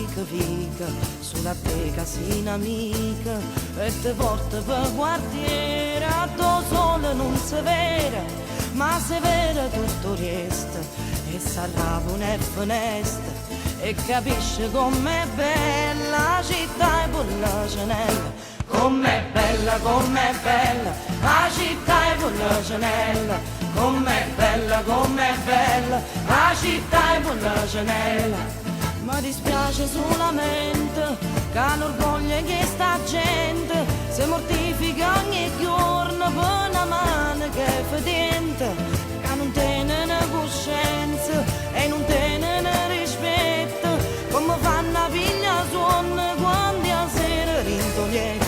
fica fica sulla te casina amica e te porta per quartiere a do sole non si vede ma se vede tutto resta e s'arrava una finestra e capisce com'è bella la città e Pollacenella. Com'è bella la città e Pollacenella. Com'è bella la città e Pollacenella. Mi dispiace solamente che l'orgoglio che sta gente si mortifica ogni giorno per una mano che è fedente, che non tiene coscienza e non tiene rispetto, come fanno a piglia sonno quando a sera rintoglietta,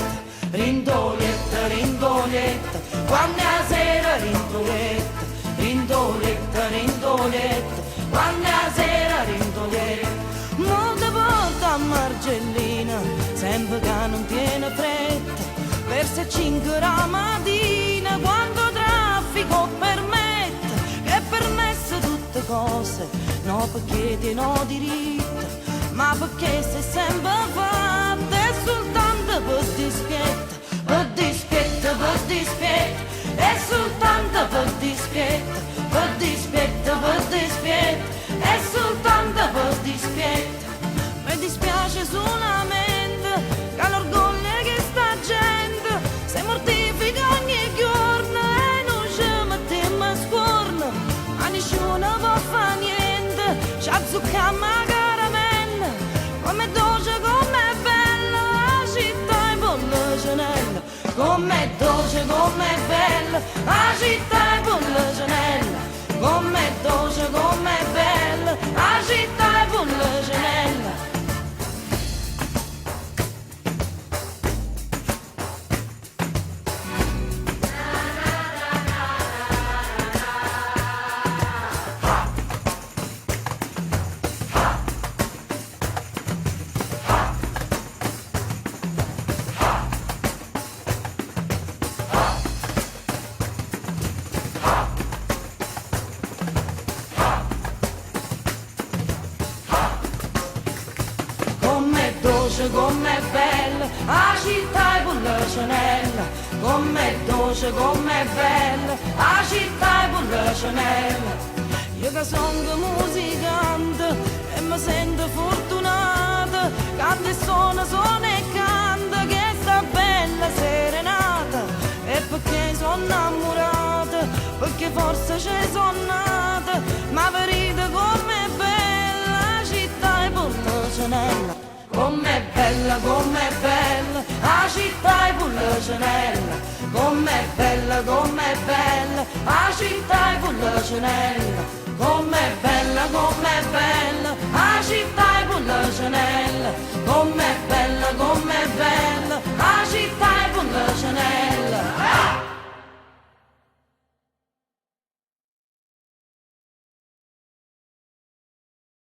rintoglietta, rintoglietta, quando a sera rintoglietta, rintoglietta, rintoglietta, quando a sera rintoglietta. Molte volte a Margellina, sempre che non tiene fretta, verso 5 la mattina, quando traffico permette, che è permesse tutte cose, no perché ti no diritto, ma perché sei sempre fatta, è soltanto per dispietta, per dispietta, per dispietta, è soltanto per dispietta, per dispietta, per dispietta, è soltanto per dispietta. Mi dispiace solamente che l'orgoglio che sta gente si mortifica ogni giorno e non ci mettiamo a scorno, ma nessuno può fare niente, ci azzucchiamo a caramella, come dolce, com'è bella la città e Pollacenella, com'è dolce, com'è bella la città e Pollacenella, com'è dolce, com'è bella la città e Pollacenella. Com'è bella la città e Pollacenella, com'è dolce, com'è bella la città e Pollacenella. Io che sono musicante e mi sento fortunata, canto e suono e canto che sta bella serenata, e perché sono innamorata, perché forse ci sono nata, ma vedete com'è bella la città e Pollacenella. Com'è bella la città e Pollacenella, com'è bella la città e Pollacenella, com'è bella la città e Pollacenella, com'è bella